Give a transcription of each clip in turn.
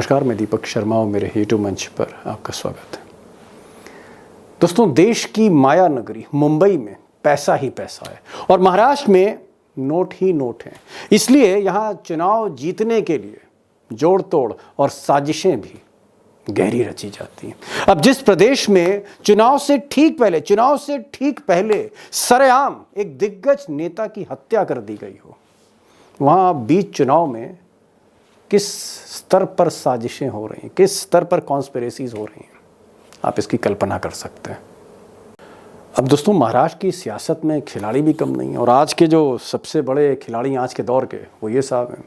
नमस्कार, मैं दीपक शर्मा और मेरे यूट्यूब मंच पर आपका स्वागत है। दोस्तों, देश की माया नगरी मुंबई में पैसा ही पैसा है और महाराष्ट्र में नोट ही नोट हैं। इसलिए यहाँ चुनाव जीतने के लिए जोड़ तोड़ और साजिशें भी गहरी रची जाती हैं। अब जिस प्रदेश में चुनाव से ठीक पहले सरेआम एक दिग्गज नेता की हत्या कर दी गई हो, वहाँ बीच चुनाव में किस स्तर पर साजिशें हो रही हैं, किस स्तर पर कॉन्स्पिरेसीज हो रही हैं, आप इसकी कल्पना कर सकते हैं। अब दोस्तों, महाराष्ट्र की सियासत में खिलाड़ी भी कम नहीं है और आज के जो सबसे बड़े खिलाड़ी आज के दौर के वो ये साहब हैं,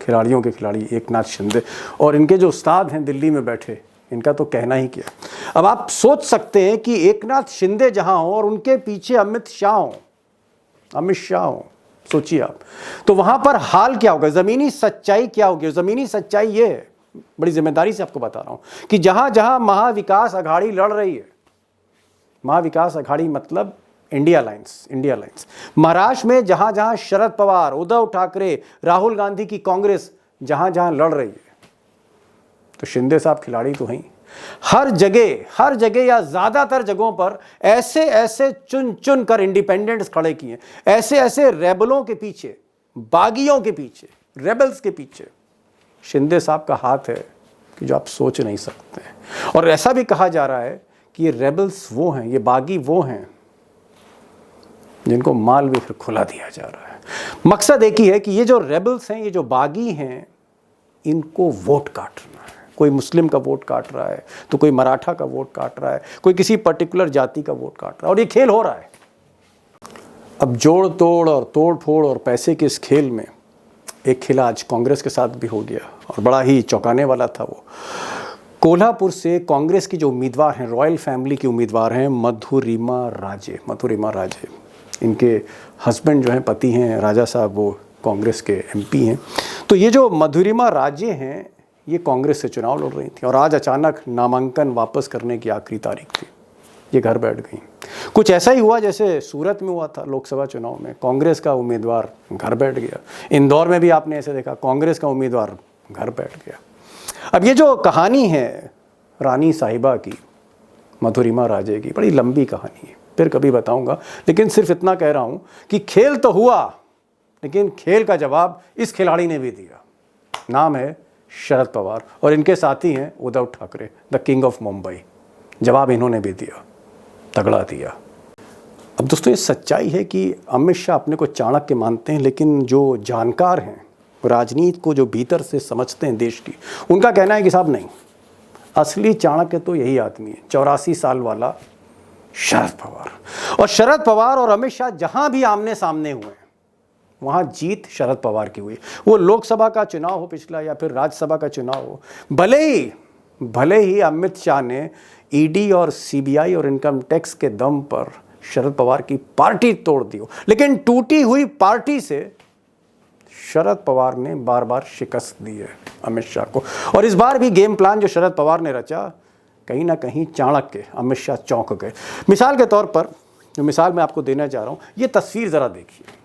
खिलाड़ियों के खिलाड़ी एकनाथ शिंदे। और इनके जो उस्ताद हैं दिल्ली में बैठे, इनका तो कहना ही क्या। अब आप सोच सकते हैं कि एकनाथ शिंदे जहां हो और उनके पीछे अमित शाह हो, सोचिए आप, तो वहां पर हाल क्या होगा, जमीनी सच्चाई क्या होगी। जमीनी सच्चाई ये है, बड़ी जिम्मेदारी से आपको बता रहा हूं, कि जहां जहां महाविकास अघाड़ी लड़ रही है, महाविकास अघाड़ी मतलब इंडिया लाइंस, महाराष्ट्र में जहां जहां शरद पवार, उद्धव ठाकरे, राहुल गांधी की कांग्रेस जहां जहां लड़ रही है, तो शिंदे साहब खिलाड़ी तो हैं। हर जगह या ज्यादातर जगहों पर ऐसे चुन कर इंडिपेंडेंट्स खड़े किए, ऐसे रेबलों के पीछे, बागियों के पीछे, रेबल्स के पीछे शिंदे साहब का हाथ है कि जो आप सोच नहीं सकते। और ऐसा भी कहा जा रहा है कि ये रेबल्स वो हैं, ये बागी वो हैं जिनको माल भी फिर खुला दिया जा रहा है। मकसद एक ही है कि ये जो रेबल्स हैं, ये जो बागी हैं, इनको वोट काटना है। कोई मुस्लिम का वोट काट रहा है, तो कोई मराठा का वोट काट रहा है, कोई किसी पर्टिकुलर जाति का वोट काट रहा है, और ये खेल हो रहा है। अब जोड़ तोड़ और तोड़ फोड़ और पैसे के इस खेल में एक खेल आज कांग्रेस के साथ भी हो गया और बड़ा ही चौंकाने वाला था। वो कोल्हापुर से कांग्रेस की जो उम्मीदवार हैं, रॉयल फैमिली की उम्मीदवार हैं मधुरिमा राजे। इनके हस्बैंड जो हैं, पति हैं राजा साहब, वो कांग्रेस के एमपी हैं। तो ये जो मधुरिमा राजे हैं, ये कांग्रेस से चुनाव लड़ रही थी और आज अचानक नामांकन वापस करने की आखिरी तारीख थी, ये घर बैठ गई। कुछ ऐसा ही हुआ जैसे सूरत में हुआ था लोकसभा चुनाव में, कांग्रेस का उम्मीदवार घर बैठ गया। इंदौर में भी आपने ऐसे देखा, कांग्रेस का उम्मीदवार घर बैठ गया। अब ये जो कहानी है रानी साहिबा की, मधुरिमा राजे की, बड़ी लंबी कहानी है, फिर कभी बताऊंगा। लेकिन सिर्फ इतना कह रहा हूं कि खेल तो हुआ, लेकिन खेल का जवाब इस खिलाड़ी ने भी दिया। नाम है शरद पवार और इनके साथी हैं Uddhav Thackeray, the king of Mumbai. जवाब इन्होंने भी दिया, तगड़ा दिया। अब दोस्तों, ये सच्चाई है कि अमित शाह अपने को चाणक्य मानते हैं, लेकिन जो जानकार हैं, राजनीति को जो भीतर से समझते हैं देश की, उनका कहना है कि साहब नहीं, असली चाणक्य तो यही आदमी है, 84 साल वाला शरद पवार। और शरद पवार और अमित शाह जहां भी आमने सामने हुए हैं, वहां जीत शरद पवार की हुई। वो लोकसभा का चुनाव हो पिछला या फिर राज्यसभा का चुनाव हो, भले ही अमित शाह ने ईडी और सीबीआई और इनकम टैक्स के दम पर शरद पवार की पार्टी तोड़ दी हो, लेकिन टूटी हुई पार्टी से शरद पवार ने बार बार शिकस्त दी है अमित शाह को। और इस बार भी गेम प्लान जो शरद पवार ने रचा, कहीं ना कहीं चाणक्य अमित शाह चौंक गए। मिसाल के तौर पर, जो मिसाल मैं आपको देना चाह रहा हूं, ये तस्वीर जरा देखिए।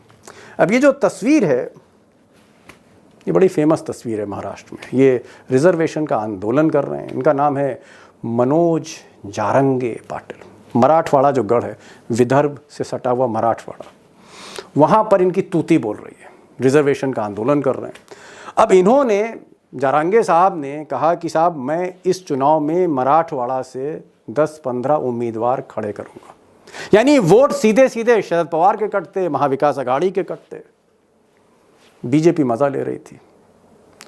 अब ये जो तस्वीर है, ये बड़ी फेमस तस्वीर है महाराष्ट्र में। ये रिजर्वेशन का आंदोलन कर रहे हैं, इनका नाम है मनोज जारंगे पाटिल। मराठवाड़ा जो गढ़ है, विदर्भ से सटा हुआ मराठवाड़ा, वहाँ पर इनकी तूती बोल रही है, रिजर्वेशन का आंदोलन कर रहे हैं। अब इन्होंने, जारंगे साहब ने कहा कि साहब मैं इस चुनाव में मराठवाड़ा से 10-15 उम्मीदवार खड़े करूँगा। यानी वोट सीधे शरद पवार के कटते, महाविकास अघाड़ी के कटते। बीजेपी मजा ले रही थी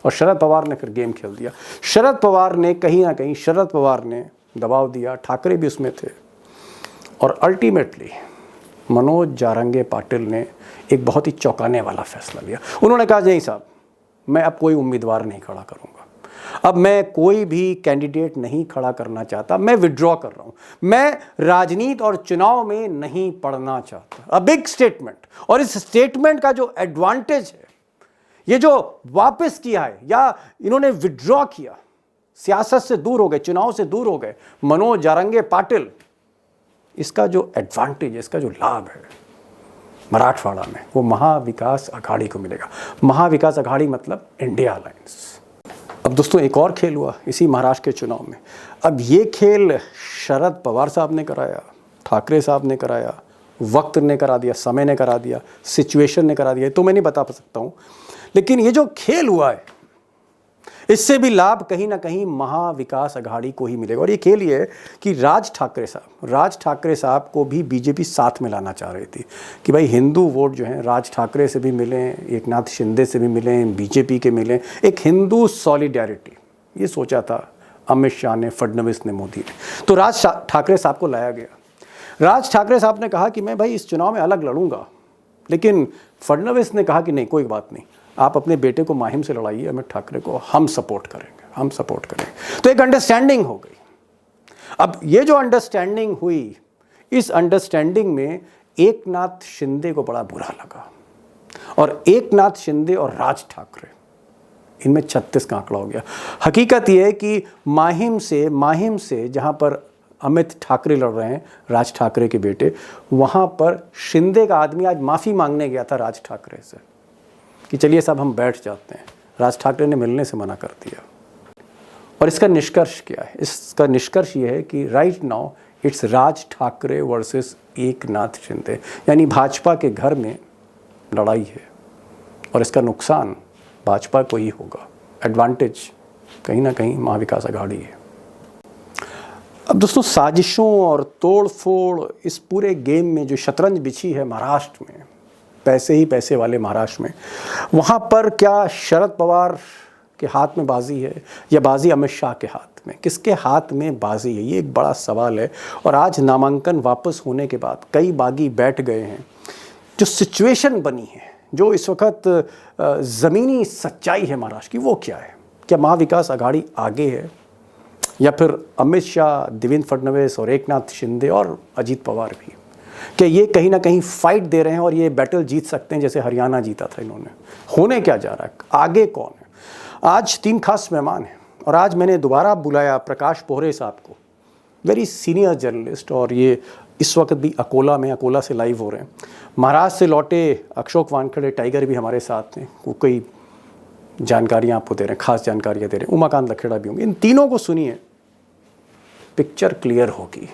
और शरद पवार ने फिर गेम खेल दिया। शरद पवार ने कहीं ना कहीं दबाव दिया, ठाकरे भी उसमें थे, और अल्टीमेटली मनोज जारंगे पाटिल ने एक बहुत ही चौंकाने वाला फैसला लिया। उन्होंने कहा नहीं साहब, मैं अब कोई उम्मीदवार नहीं खड़ा करूंगा, अब मैं कोई भी कैंडिडेट नहीं खड़ा करना चाहता, मैं विड्रॉ कर रहा हूं, मैं राजनीति और चुनाव में नहीं पड़ना चाहता। A big statement. और इस स्टेटमेंट का जो एडवांटेज है, ये जो वापस किया है या इन्होंने विड्रॉ किया, सियासत से दूर हो गए, चुनाव से दूर हो गए मनोज जारंगे पाटिल, इसका जो एडवांटेज है, इसका जो लाभ है मराठवाड़ा में, वो महाविकास अघाड़ी को मिलेगा। महाविकास अघाड़ी मतलब इंडिया अलायंस। अब दोस्तों एक और खेल हुआ इसी महाराष्ट्र के चुनाव में। अब ये खेल शरद पवार साहब ने कराया, ठाकरे साहब ने कराया, वक्त ने करा दिया, समय ने करा दिया, सिचुएशन ने करा दिया, तो मैं नहीं बता सकता हूँ। लेकिन ये जो खेल हुआ है इससे भी लाभ कहीं ना कहीं महाविकास अघाड़ी को ही मिलेगा। और ये खेल ये है कि राज ठाकरे साहब को भी बीजेपी साथ में लाना चाह रही थी कि भाई हिंदू वोट जो है राज ठाकरे से भी मिलें, एकनाथ शिंदे से भी मिलें, बीजेपी के मिलें, एक हिंदू सॉलिडेरिटी, ये सोचा था अमित शाह ने, फडणवीस ने, मोदी ने। तो राज ठाकरे साहब को लाया गया। राज ठाकरे साहब ने कहा कि मैं भाई इस चुनाव में अलग लड़ूंगा, लेकिन फडणवीस ने कहा कि नहीं, कोई बात नहीं, आप अपने बेटे को माहिम से लड़ाइए, अमित ठाकरे को हम सपोर्ट करेंगे। तो एक अंडरस्टैंडिंग हो गई। अब ये जो अंडरस्टैंडिंग हुई, इस अंडरस्टैंडिंग में एकनाथ शिंदे को बड़ा बुरा लगा, और एकनाथ शिंदे और राज ठाकरे, इनमें 36 का आंकड़ा हो गया। हकीकत यह है कि माहिम से जहां पर अमित ठाकरे लड़ रहे हैं, राज ठाकरे के बेटे, वहां पर शिंदे का आदमी आज माफ़ी मांगने गया था राज ठाकरे से कि चलिए साहब हम बैठ जाते हैं। राज ठाकरे ने मिलने से मना कर दिया। और इसका निष्कर्ष क्या है? इसका निष्कर्ष ये है कि right now it's Raj Thackeray versus Eknath Shinde, यानी भाजपा के घर में लड़ाई है, और इसका नुकसान भाजपा को ही होगा। एडवांटेज कहीं ना कहीं महाविकास अघाड़ी है। अब दोस्तों साजिशों और तोड़ फोड़, इस पूरे गेम में जो शतरंज बिछी है महाराष्ट्र में, पैसे ही पैसे वाले महाराष्ट्र में, वहाँ पर क्या शरद पवार के हाथ में बाजी है या बाजी अमित शाह के हाथ में? किसके हाथ में बाजी है, ये एक बड़ा सवाल है। और आज नामांकन वापस होने के बाद कई बागी बैठ गए हैं। जो सिचुएशन बनी है, जो इस वक्त ज़मीनी सच्चाई है महाराष्ट्र की, वो क्या है? क्या महाविकास अघाड़ी आगे है, या फिर अमित शाह, देवेंद्र फडणवीस और एकनाथ शिंदे और अजीत पवार भी, क्या ये कहीं ना कहीं फाइट दे रहे हैं और ये बैटल जीत सकते हैं जैसे हरियाणा जीता था इन्होंने? होने क्या जा रहा है, आगे कौन है? आज 3 खास मेहमान हैं, और आज मैंने दोबारा बुलाया प्रकाश पोहरे साहब को, वेरी सीनियर जर्नलिस्ट, और ये इस वक्त भी अकोला से लाइव हो रहे हैं। महाराष्ट्र से लौटे अशोक वानखेड़े टाइगर भी हमारे साथ हैं, वो कई जानकारियाँ आपको दे रहे हैं, खास जानकारियाँ दे रहे हैं। उमाकांत लखेड़ा भी होंगे। इन तीनों को सुनिए, पिक्चर क्लियर होगी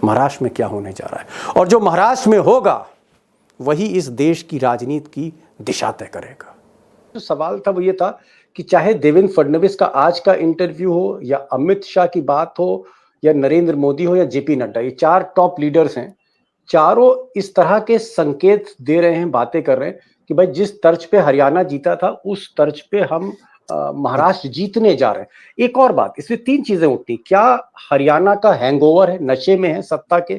महाराष्ट्र में क्या होने जा रहा है, और जो महाराष्ट्र में होगा वही इस देश की राजनीति की दिशा तय करेगा। जो सवाल था वो ये था कि चाहे देवेंद्र फडणवीस का आज का इंटरव्यू हो, या अमित शाह की बात हो, या नरेंद्र मोदी हो, या जेपी नड्डा, ये 4 टॉप लीडर्स हैं, चारों इस तरह के संकेत दे रहे हैं, बातें कर रहे हैं कि भाई जिस तर्ज पे हरियाणा जीता था उस तर्ज पे हम महाराष्ट्र जीतने जा रहे हैं। एक और बात, इसमें 3 चीजें उठती। क्या हरियाणा का हैंगओवर है, नशे में है सत्ता के?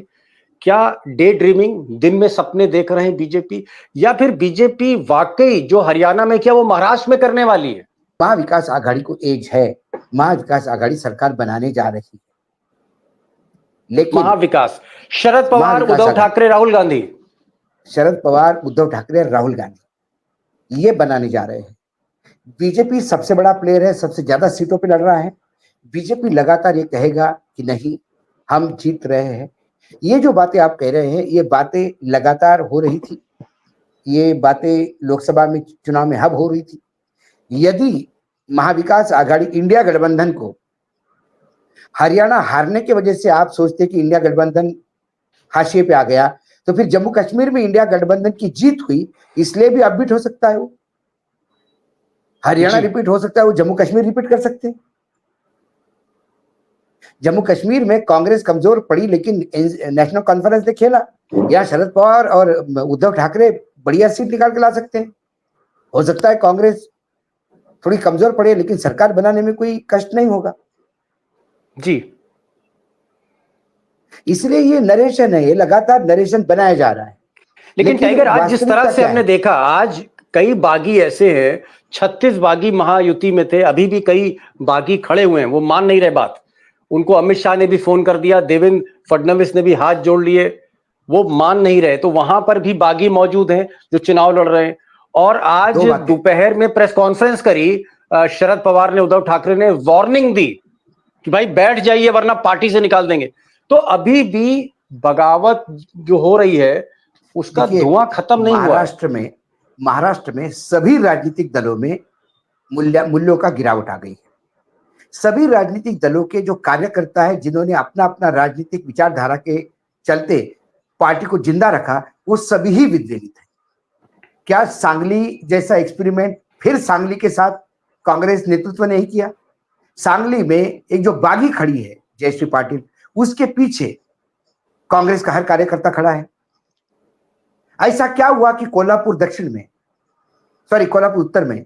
क्या डे ड्रीमिंग, दिन में सपने देख रहे हैं बीजेपी? या फिर बीजेपी वाकई जो हरियाणा में किया वो महाराष्ट्र में करने वाली है? महाविकास आघाड़ी को एज है, महाविकास आघाड़ी सरकार बनाने जा रही है, लेकिन महाविकास शरद पवार, उद्धव ठाकरे, राहुल गांधी, शरद पवार, उद्धव ठाकरे, राहुल गांधी ये बनाने जा रहे हैं। बीजेपी सबसे बड़ा प्लेयर है, सबसे ज्यादा सीटों पे लड़ रहा है। बीजेपी लगातार ये कहेगा कि नहीं हम जीत रहे हैं। ये जो बातें आप कह रहे हैं, ये बातें लगातार हो रही थी, ये बातें लोकसभा में चुनाव में हब हो रही थी। यदि महाविकास आघाड़ी इंडिया गठबंधन को हरियाणा हारने की वजह से आप सोचते कि इंडिया गठबंधन हाशिए पे आ गया, तो फिर जम्मू कश्मीर में इंडिया गठबंधन की जीत हुई, इसलिए भी अपबीट हो सकता है। वो हरियाणा रिपीट हो सकता है, वो जम्मू कश्मीर रिपीट कर सकते हैं। जम्मू कश्मीर में कांग्रेस कमजोर पड़ी, लेकिन नेशनल कॉन्फ्रेंस ने खेला। यहाँ शरद पवार और उद्धव ठाकरे बढ़िया सीट निकाल के ला सकते हैं। हो सकता है कांग्रेस थोड़ी कमजोर पड़े, लेकिन सरकार बनाने में कोई कष्ट नहीं होगा जी। इसलिए ये नरेशन है, ये लगातार नरेशन बनाया जा रहा है। लेकिन टाइगर, आज जिस तरह से हमने देखा, आज कई बागी ऐसे हैं, 36 बागी महायुति में थे, अभी भी कई बागी खड़े हुए हैं, वो मान नहीं रहे बात। उनको अमित शाह ने भी फोन कर दिया, देवेंद्र फडणवीस ने भी हाथ जोड़ लिए, वो मान नहीं रहे। तो वहां पर भी बागी मौजूद हैं जो चुनाव लड़ रहे हैं। और आज दोपहर में प्रेस कॉन्फ्रेंस करी शरद पवार ने, उद्धव ठाकरे ने वार्निंग दी कि भाई बैठ जाइए वरना पार्टी से निकाल देंगे। तो अभी भी बगावत जो हो रही है उसका धुआं खत्म नहीं हुआ। महाराष्ट्र में सभी राजनीतिक दलों में मूल्यों का गिरावट आ गई है। सभी राजनीतिक दलों के जो कार्यकर्ता है, जिन्होंने अपना अपना राजनीतिक विचारधारा के चलते पार्टी को जिंदा रखा, वो सभी ही विद्वेषित है। क्या सांगली जैसा एक्सपेरिमेंट फिर सांगली के साथ कांग्रेस नेतृत्व ने ही किया? सांगली में एक जो बागी खड़ी है जयश्री पाटिल, उसके पीछे कांग्रेस का हर कार्यकर्ता खड़ा है। ऐसा क्या हुआ कि कोल्हापुर उत्तर में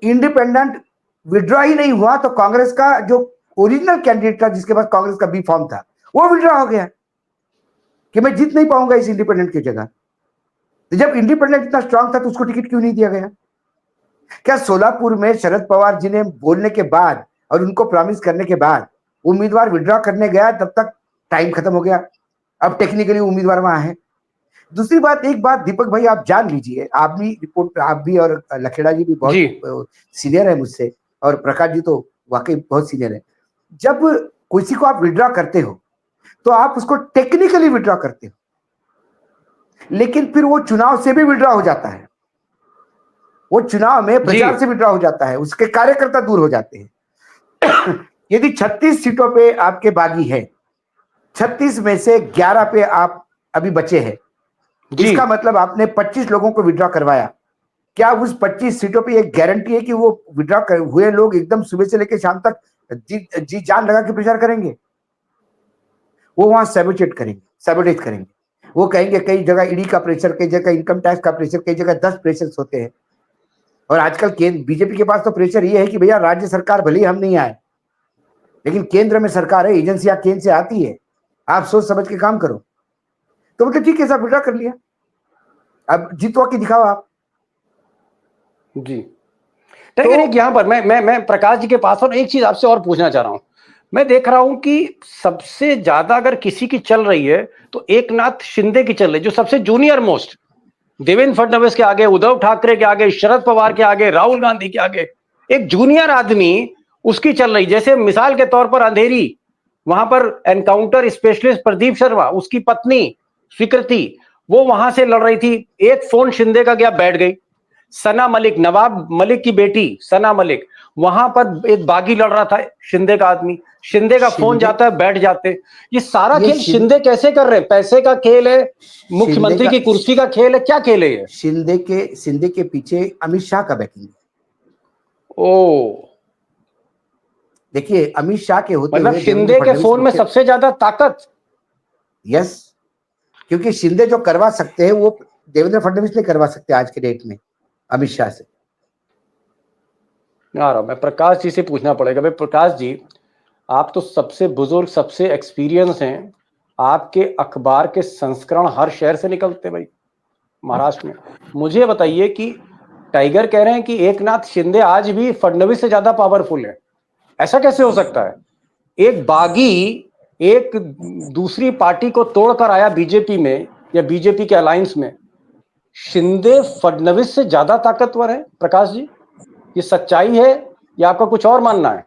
इंडिपेंडेंट विड्रॉ ही नहीं हुआ, तो कांग्रेस का जो ओरिजिनल कैंडिडेट था, जिसके पास कांग्रेस का बी फॉर्म था, वो विड्रॉ हो गया कि मैं जीत नहीं पाऊंगा इस इंडिपेंडेंट की जगह। तो जब इंडिपेंडेंट इतना स्ट्रांग था तो उसको टिकट क्यों नहीं दिया गया? क्या सोलापुर में शरद पवार जी ने बोलने के बाद और उनको प्रॉमिस करने के बाद उम्मीदवार विड्रॉ करने गया, तब तक टाइम खत्म हो गया, अब टेक्निकली उम्मीदवार वहां है। दूसरी बात, एक बात दीपक भाई आप जान लीजिए, आप भी और लखेड़ा जी भी बहुत सीनियर है मुझसे, और प्रकाश जी तो वाकई बहुत सीनियर है। जब किसी को आप विड्रॉ करते हो तो आप उसको टेक्निकली विड्रॉ करते हो, लेकिन फिर वो चुनाव से भी विड्रॉ हो जाता है, वो चुनाव में प्रचार से विड्रॉ हो जाता है, उसके कार्यकर्ता दूर हो जाते हैं। यदि 36 सीटों पे आपके बागी है, 36 में से 11 पे आप अभी बचे हैं, इसका मतलब आपने 25 लोगों को विड्रॉ करवाया। क्या उस 25 सीटों पे एक गारंटी है कि वो विड्रॉ हुए लोग एकदम सुबह से लेकर शाम तक जी जान लगा के प्रचार करेंगे? वो वहां सैबोटेज करेंगे। वो कहेंगे कई जगह ईडी का प्रेशर, कई जगह इनकम टैक्स का प्रेशर, कई जगह 10 प्रेशर होते हैं। और आजकल बीजेपी के पास तो प्रेशर ये है कि भैया राज्य सरकार भले ही हम नहीं आए, लेकिन केंद्र में सरकार है, एजेंसियां केंद्र से आती है, आप सोच समझ के काम करो। तो मतलब ठीक है, सब विड्रॉ कर लिया, अब जीतवा के दिखाओ आप जी। तो यहां पर मैं प्रकाश जी के पास और एक चीज आपसे और पूछना चाह रहा हूं। मैं देख रहा हूं कि सबसे ज्यादा अगर किसी की चल रही है तो एकनाथ शिंदे की चल रही है, जो सबसे जूनियर मोस्ट, देवेंद्र फडणवीस के आगे, उद्धव ठाकरे के आगे, शरद पवार के आगे, राहुल गांधी के आगे, एक जूनियर आदमी उसकी चल रही। जैसे मिसाल के तौर पर अंधेरी, वहां पर एनकाउंटर स्पेशलिस्ट प्रदीप शर्मा, उसकी पत्नी स्वीकृति, वो वहां से लड़ रही थी, एक फोन शिंदे का गया, बैठ गई। सना मलिक, नवाब मलिक की बेटी सना मलिक, वहां पर एक बागी लड़ रहा था, शिंदे का आदमी, शिंदे का फोन जाता है, बैठ जाते। ये सारा खेल शिंदे कैसे कर रहे हैं? पैसे का खेल है, मुख्यमंत्री की कुर्सी का खेल है, क्या खेल है ये? शिंदे के पीछे अमित शाह का बैकिंग। ओ, देखिए अमित शाह के होते मतलब शिंदे के फोन में सबसे ज्यादा ताकत। यस, क्योंकि शिंदे जो करवा सकते हैं वो देवेंद्र फडणवीस नहीं करवा सकते आज के डेट में अमित शाह से। आ रहा, मैं प्रकाश जी से पूछना पड़ेगा। भाई प्रकाश जी, आप तो सबसे बुजुर्ग, सबसे एक्सपीरियंस हैं, आपके अखबार के संस्करण हर शहर से निकलते भाई महाराष्ट्र में। मुझे बताइए कि टाइगर कह रहे हैं कि एकनाथ शिंदे आज भी फडणवीस से ज्यादा पावरफुल है, ऐसा कैसे हो सकता है? एक बागी एक दूसरी पार्टी को तोड़कर आया बीजेपी में या बीजेपी के अलायंस में, शिंदे फडणवीस से ज्यादा ताकतवर है। प्रकाश जी, ये सच्चाई है या आपका कुछ और मानना है?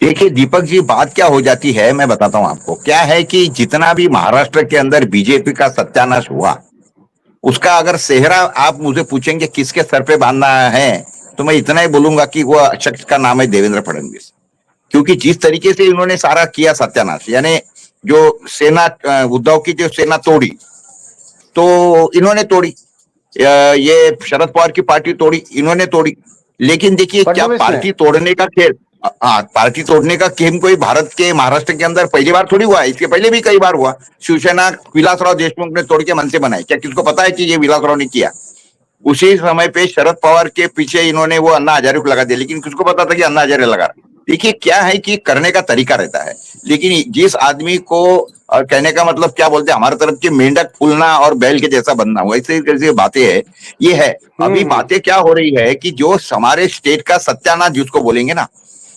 देखिए दीपक जी, बात क्या हो जाती है मैं बताता हूं आपको। क्या है कि जितना भी महाराष्ट्र के अंदर बीजेपी का सत्यानाश हुआ, उसका अगर सेहरा आप मुझे पूछेंगे किसके सर पे बांधना है, तो मैं इतना ही बोलूंगा कि वह शख्स का नाम है देवेंद्र फडणवीस। क्योंकि जिस तरीके से इन्होंने सारा किया सत्यानाश, यानी जो सेना, उद्धव की जो सेना तोड़ी, तो इन्होंने तोड़ी, ये शरद पवार की पार्टी तोड़ी, इन्होंने तोड़ी। लेकिन देखिए क्या पार्टी तोड़ने का खेल, पार्टी तोड़ने का खेल कोई भारत के महाराष्ट्र के अंदर पहली बार थोड़ी हुआ है, इसके पहले भी कई बार हुआ। शिवसेना विलासराव देशमुख ने तोड़ के मन से बनाई, क्या किसको पता है कि ये विलासराव ने किया? उसी समय पे शरद पवार के पीछे इन्होंने वो अन्ना हजारे को लगा दिया, लेकिन किसको पता था कि अन्ना हजारे लगा रहा। देखिए क्या है कि करने का तरीका रहता है, लेकिन जिस आदमी को, और कहने का मतलब क्या बोलते हैं हमारे तरफ के, मेंढक फूलना और बैल के जैसा बनना, वैसे कैसे बातें है ये है। अभी बातें क्या हो रही है कि जो हमारे स्टेट का सत्यानाश जिसको बोलेंगे ना,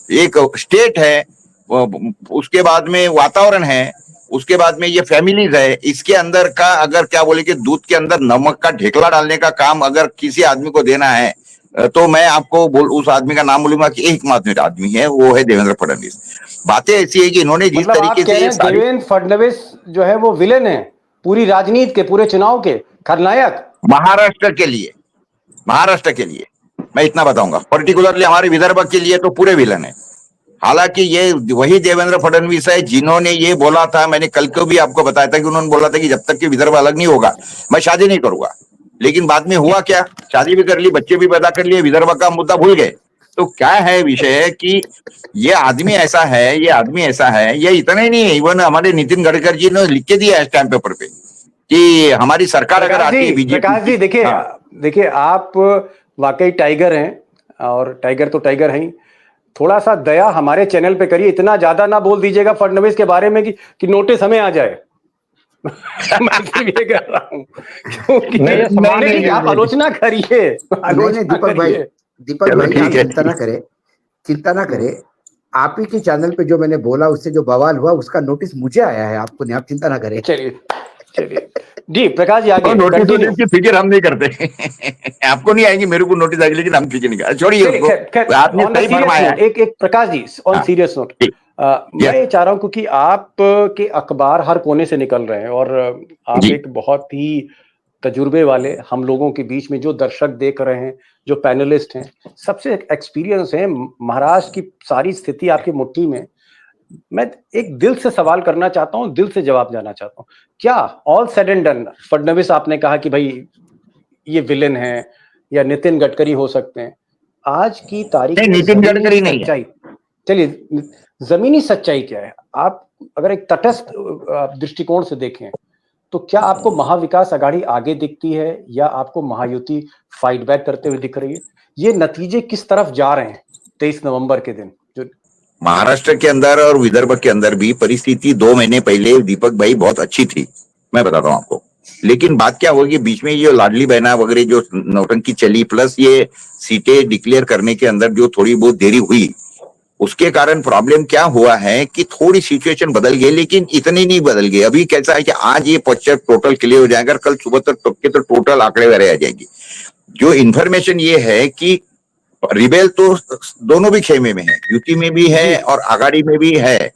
एक स्टेट है, उसके बाद में वातावरण है, उसके बाद में ये फैमिलीज है, इसके अंदर का अगर क्या बोले कि दूध के अंदर नमक का ढेकला डालने का काम अगर किसी आदमी को देना है, तो मैं आपको उस आदमी का नाम बोलूंगा कि एकमात्र आदमी है, वो है देवेंद्र फडणवीस। बातें ऐसी है कि इन्होंने जिस तरीके से, देवेंद्र फडणवीस जो है वो विलेन है पूरी राजनीति के, पूरे चुनाव के खलनायक महाराष्ट्र के लिए, महाराष्ट्र के लिए मैं इतना बताऊंगा, पर्टिकुलरली हमारे विदर्भ के लिए तो पूरे विलन है। हालांकि ये वही देवेंद्र फडणवीस है जिन्होंने ये बोला था, मैंने कल को भी आपको बताया था कि उन्होंने बोला था कि जब तक कि विदर्भ अलग नहीं होगा मैं शादी नहीं करूंगा। लेकिन बाद में हुआ क्या, शादी भी कर ली, बच्चे भी पैदा कर लिए, विदर्भ का मुद्दा भूल गए। तो क्या है विषय कि ये आदमी ऐसा है, ये आदमी ऐसा है, ये इतना ही नहीं है, इवन हमारे नितिन गडकरी जी ने लिख के दिया है स्टैम्प पेपर पे कि हमारी सरकार अगर आती है बीजेपी। प्रकाश जी देखिए, देखिए आप वाकई टाइगर हैं, और टाइगर तो टाइगर हैं ही। थोड़ा सा दया हमारे चैनल पे करिए, इतना ज्यादा ना बोल दीजिएगा फडणवीस के बारे में कि नोटिस हमें आ जाए। मैं सिर्फ ये कह रहा हूं, क्योंकि आप आलोचना करिए, दीपक भाई आप चिंता ना करें, चिंता ना करें। आप ही के चैनल पे जो मैंने बोला उससे जो बवाल हुआ उसका नोटिस मुझे आया है, आपको नहीं, आप चिंता ना करें। चलिए चलिए जी प्रकाश जी आगे। नोटिस की फिक्र हम नहीं करते। आपको नहीं आएंगी, मेरे को नोटिस आएगी, लेकिन हम फिक्र नहीं करते, छोड़िए उसको। आपने सही फरमाया। एक Prakash ji on serious note, मैं ये चाह रहा हूं क्योंकि आप के अखबार हर कोने से निकल रहे हैं और आप एक बहुत ही तजुर्बे वाले, हम लोगों के बीच में जो दर्शक देख रहे हैं, जो पैनलिस्ट हैं, सबसे एक्सपीरियंस है। महाराष्ट्र की सारी स्थिति आपकी मुट्ठी में। मैं एक दिल से सवाल करना चाहता हूं, दिल से जवाब जाना चाहता हूं। क्या all said and done, Fadnavis आपने कहा कि भाई ये विलेन है या नितिन गडकरी हो सकते हैं, आज की तारीख में नितिन गडकरी नहीं है। चलिए जमीनी सच्चाई क्या है? आप अगर एक तटस्थ दृष्टिकोण से देखें तो क्या आपको महाविकास आघाड़ी आगे दिखती है या आपको महायुति फाइट बैक करते हुए दिख रही है? ये नतीजे किस तरफ जा रहे हैं 23 नवंबर के दिन? जो महाराष्ट्र के अंदर और विदर्भ के अंदर भी परिस्थिति 2 महीने पहले दीपक भाई बहुत अच्छी थी, मैं बताता हूं आपको। लेकिन बात क्या होगी, बीच में ये लाडली बहना वगैरह जो नौटंकी चली, प्लस ये सीटें डिक्लेयर करने के अंदर जो थोड़ी बहुत देरी हुई, उसके कारण प्रॉब्लम क्या हुआ है कि थोड़ी सिचुएशन बदल गई, लेकिन इतनी नहीं बदल गई। अभी कैसा है कि आज ये पर्चा टोटल क्लियर हो जाएगा, कल सुबह तक के तो टोटल आंकड़े वगैरह आ जाएंगी। जो इन्फॉर्मेशन ये है कि रिबेल तो दोनों भी खेमे में है, यूटी में भी है और आघाड़ी में भी है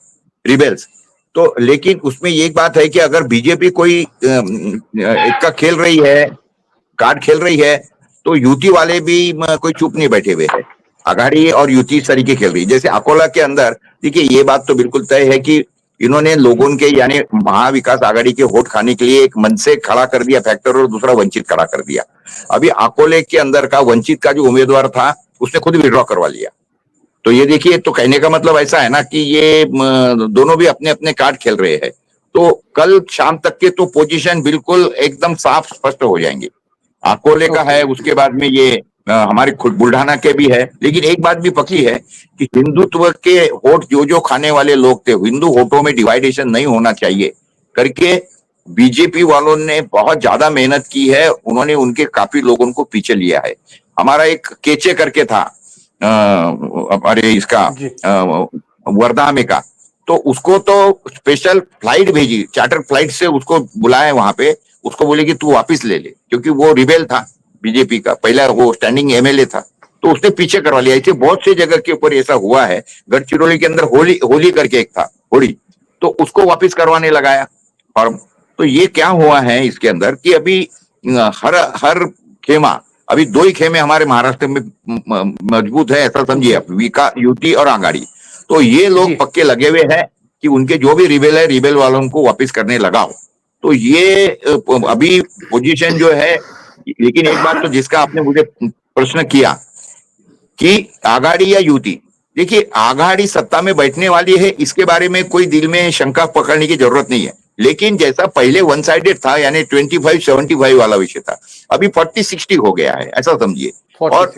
रिबेल्स। तो लेकिन उसमें एक बात है कि अगर बीजेपी कोई एक का खेल रही है, कार्ड खेल रही है, तो यूटी वाले भी कोई चुप नहीं बैठे हुए हैं। आघाड़ी और यूटी इस तरीके खेल रही है। जैसे अकोला के अंदर देखिए, ये बात तो बिल्कुल तय है कि इन्होंने लोगों के यानी महाविकास आघाड़ी के वोट खाने के लिए एक मन से खड़ा कर दिया फैक्टर और दूसरा वंचित खड़ा कर दिया। अभी अकोले के अंदर का वंचित का जो उम्मीदवार था उसने खुद विड्रॉ करवा लिया। तो ये देखिए, तो कहने का मतलब ऐसा है ना कि ये दोनों भी अपने अपने कार्ड खेल रहे हैं। तो कल शाम तक के तो पोजीशन बिल्कुल एकदम साफ स्पष्ट हो जाएंगे। अकोले का है, उसके बाद में ये हमारे खुद बुल्ढाना के भी है। लेकिन एक बात भी पक्की है कि हिंदुत्व के वोट जो खाने वाले लोग थे, हिंदू वोटों में डिवाइडेशन नहीं होना चाहिए करके बीजेपी वालों ने बहुत ज्यादा मेहनत की है। उन्होंने उनके काफी लोगों को पीछे लिया है। हमारा एक केचे करके था अरे इसका वर्धा में का, तो उसको तो स्पेशल फ्लाइट भेजी, चार्टर फ्लाइट से उसको बुलाए वहां पे, उसको बोले कि तू वापिस ले ले, क्योंकि वो रिबेल था बीजेपी का, पहला वो स्टैंडिंग एमएलए था, तो उसने पीछे करवा लिया। ऐसे बहुत सी जगह के ऊपर ऐसा हुआ है। गढ़चिरौली के अंदर होली करके एक था, होली, तो उसको वापिस करवाने लगाया फॉर्म। तो ये क्या हुआ है इसके अंदर कि अभी हर खेमा, अभी 2 ही खेमे हमारे महाराष्ट्र में मजबूत है, ऐसा समझिए आप, विका यूटी और आघाड़ी। तो ये लोग पक्के लगे हुए हैं कि उनके जो भी रिबेल है, रिबेल वालों को वापस करने लगाओ। तो ये अभी पोजीशन जो है। लेकिन एक बात तो जिसका आपने मुझे प्रश्न किया कि आघाड़ी या यूटी, देखिए आघाड़ी सत्ता में बैठने वाली है, इसके बारे में कोई दिल में शंका पकड़ने की जरूरत नहीं है। लेकिन जैसा पहले 1 साइडेड था, यानी 25-75 वाला विषय था, अभी 40-60 हो गया है, ऐसा समझिए। और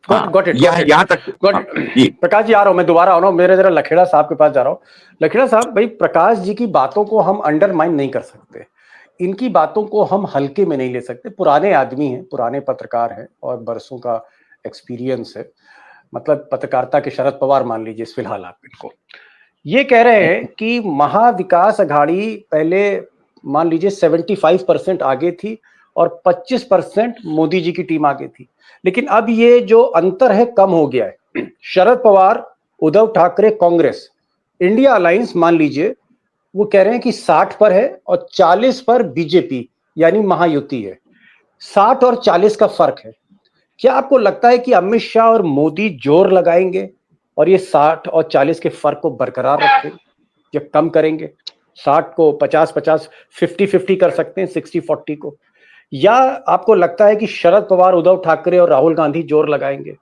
यहाँ तक प्रकाश जी आ रहा हूं, मैं दोबारा आ रहा हूं, मेरे जरा लखेड़ा साहब के पास जा रहा हूं। लखेड़ा साहब, भाई प्रकाश जी की बातों को हम अंडरमाइन नहीं कर सकते, इनकी बातों को हम हल्के में नहीं ले सकते। पुराने आदमी हैं, पुराने पत्रकार हैं और बरसों का एक्सपीरियंस है, मतलब पत्रकारिता के शरद पवार मान लीजिए फिलहाल आप इनको। ये कह रहे हैं कि महाविकास आघाड़ी पहले मान लीजिए 75% आगे थी और 25% मोदी जी की टीम आगे थी, लेकिन अब ये जो अंतर है कम हो गया है। शरद पवार, उद्धव ठाकरे, कांग्रेस, इंडिया अलायंस मान लीजिए, वो कह रहे हैं कि 60 पर है और 40 पर बीजेपी यानी महायुति है। 60 और 40 का फर्क है। क्या आपको लगता है कि अमित शाह और मोदी जोर लगाएंगे और ये 60 और 40 के फर्क को बरकरार रखेंगे या कम करेंगे? 60 को 50-50, 50-50 कर सकते हैं, 60-40 को? या आपको लगता है कि शरद पवार, उद्धव ठाकरे और राहुल गांधी जोर लगाएंगे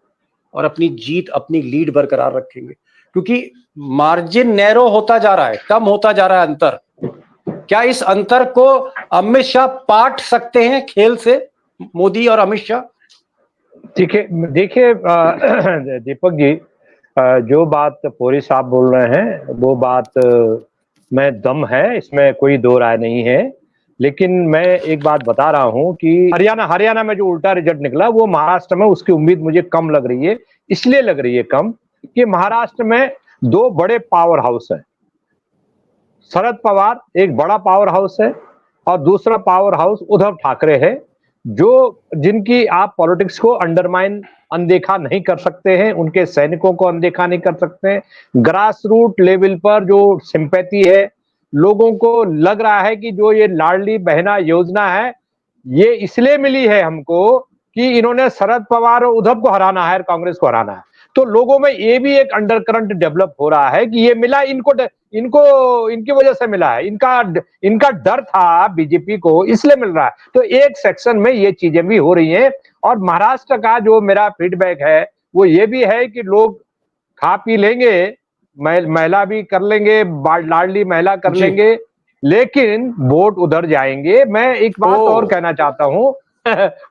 और अपनी जीत, अपनी लीड बरकरार रखेंगे? क्योंकि मार्जिन नैरो होता जा रहा है, कम होता जा रहा है अंतर। क्या इस अंतर को अमित शाह पाट सकते हैं खेल से, मोदी और अमित शाह? देखिए दीपक जी, जो बात पुरी साहब बोल रहे हैं वो बात में दम है, इसमें कोई दो राय नहीं है। लेकिन मैं एक बात बता रहा हूं कि हरियाणा में जो उल्टा रिजल्ट निकला वो महाराष्ट्र में उसकी उम्मीद मुझे कम लग रही है। इसलिए लग रही है कम कि महाराष्ट्र में दो बड़े पावर हाउस हैं। शरद पवार एक बड़ा पावर हाउस है और दूसरा पावर हाउस उद्धव ठाकरे है, जो जिनकी आप पॉलिटिक्स को अंडरमाइन अनदेखा नहीं कर सकते हैं, उनके सैनिकों को अनदेखा नहीं कर सकते हैं। ग्रास रूट लेवल पर जो सिंपैथी है, लोगों को लग रहा है कि जो ये लाडली बहना योजना है ये इसलिए मिली है हमको कि इन्होंने शरद पवार और उद्धव को हराना है और कांग्रेस को हराना है। तो लोगों में ये भी एक अंडर करंट डेवलप हो रहा है कि ये मिला इनको इनकी वजह से मिला है, इनका डर था बीजेपी को, इसलिए मिल रहा है। तो एक सेक्शन में ये चीजें भी हो रही हैं। और महाराष्ट्र का जो मेरा फीडबैक है वो ये भी है कि लोग खा पी लेंगे, महिला भी कर लेंगे, लाडली महिला कर लेंगे, लेकिन वोट उधर जाएंगे। मैं एक बात और कहना चाहता हूं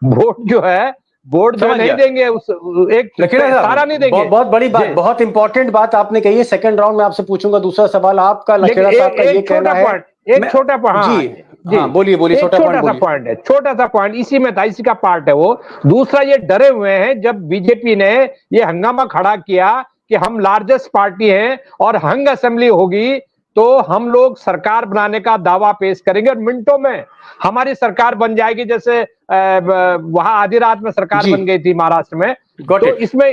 वोट जो है, वोट जो नहीं देंगे उस एक सारा नहीं देंगे। बहुत बड़ी बात, बहुत इंपॉर्टेंट बात आपने कही है। सेकंड राउंड में आपसे पूछूंगा दूसरा सवाल आपका। लखेड़ा साहब का ये कहना है, एक छोटा पॉइंट, हाँ बोलिए, छोटा सा पॉइंट है, छोटा सा पॉइंट, इसी में था, इसी का पार्ट है वो। दूसरा, ये डरे हुए हैं जब बीजेपी ने ये हंगामा खड़ा किया कि हम लार्जेस्ट पार्टी हैं और हंग असेंबली होगी तो हम लोग सरकार बनाने का दावा पेश करेंगे और मिनटों में हमारी सरकार बन जाएगी, जैसे वहां आधी रात में सरकार बन गई थी महाराष्ट्र में। तो इसमें